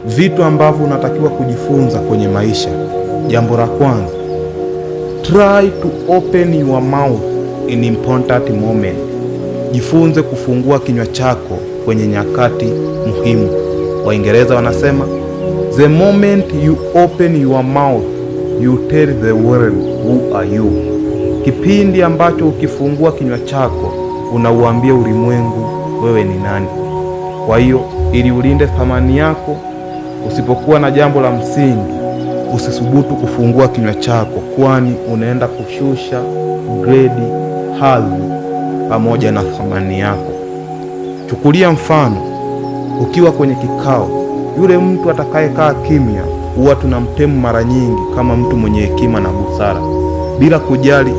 Vitu ambavyo unatakiwa kujifunza kwenye maisha. Jambo la kwanza, try to open your mouth in important moment. Jifunze kufungua kinywa chako kwenye nyakati muhimu. Waingereza wanasema the moment you open your mouth you tell the world who are you. Kipindi ambacho ukifungua kinywa chako unauambia ulimwengu wewe ni nani. Kwa hiyo ili ulinde thamani yako, usipokuwa na jambo la msingi, usisubutu kufungua kinywa chako, kwani unaenda kushusha grade, hadhi pamoja na thamani yako. Chukulia mfano, ukiwa kwenye kikao, yule mtu atakayekaa kimya huwa tunamtemu mara nyingi kama mtu mwenye hekima na busara, bila kujali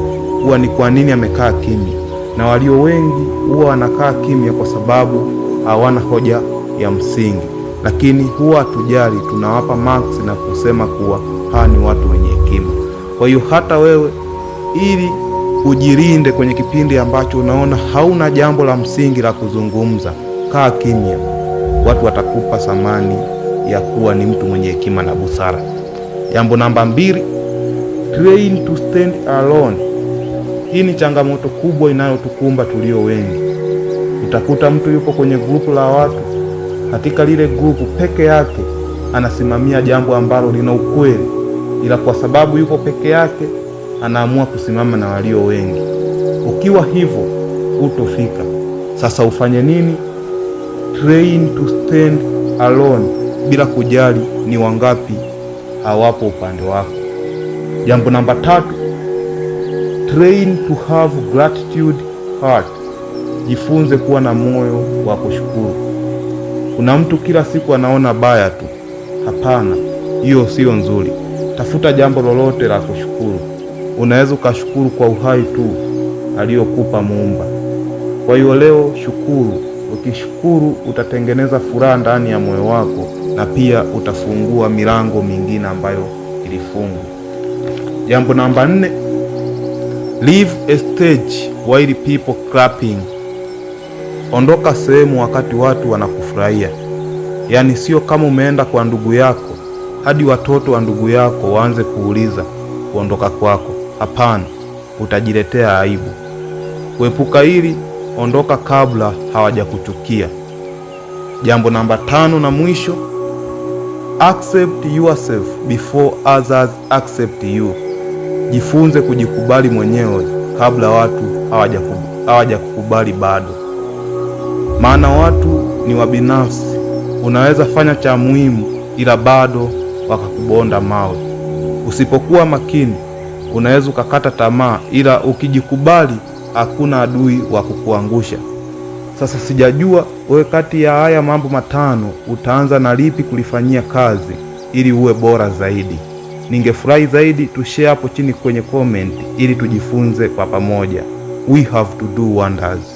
huwa ni kwa nini amekaa kimya. Na walio wengi huwa wanakaa kimya kwa sababu hawana hoja ya msingi, lakini huwa hatujali, tunawapa marks na kusema kuwa hawa ni watu wenye hekima. Kwa hiyo hata wewe, ili ujilinde kwenye kipindi ambacho unaona hauna jambo la msingi la kuzungumza, kaa kimya. Watu watakupa thamani ya kuwa ni mtu mwenye hekima na busara. Jambo namba 2, train to stand alone. Hii ni changamoto kubwa inayotukumba tulio wengi. Utakuta mtu yupo kwenye grupu la watu, katika lile grupu peke yake anasimamia jambo ambalo lina ukweli, ila kwa sababu yupo peke yake anaamua kusimama na walio wengi. Ukiwa hivyo hutofika. Sasa ufanye nini? Train to stand alone, bila kujali ni wangapi hawapo upande wako. Jambo namba 3, train to have gratitude heart. Jifunze kuwa na moyo wa kushukuru. Kuna mtu kila siku anaona baya tu. Hapana, hiyo sio nzuri. Tafuta jambo lolote la kushukuru. Unaweza ukashukuru kwa uhai tu aliyokupa Muumba. Kwa hiyo leo shukuru. Ukishukuru utatengeneza furaha ndani ya moyo wako, na pia utafungua milango mingine ambayo ilifungwa. Jambo namba 4, leave a stage while people clapping. Ondoka sehemu wakati watu wanakufurahia. Yaani sio kama umeenda kwa ndugu yako hadi watoto wa ndugu yako waanze kuuliza kuondoka kwako. Hapana, utajiletea aibu. Kuepuka hili, ondoka kabla hawajakuchukia. Jambo namba 5 na mwisho, accept yourself before others accept you. Jifunze kujikubali mwenyewe kabla watu hawajakukubali bado. Maana watu ni wabinafsi. Unaweza fanya cha muhimu ila bado wakakubonda mawe. Usipokuwa makini unaweza ukakata tamaa, ila ukijikubali hakuna adui wa kukuangusha. Sasa sijajua wewe kati ya haya mambo 5 utaanza na lipi kulifanyia kazi ili uwe bora zaidi. Ningefurahi zaidi tushare hapo chini kwenye comment ili tujifunze kwa pamoja. We have to do wonders.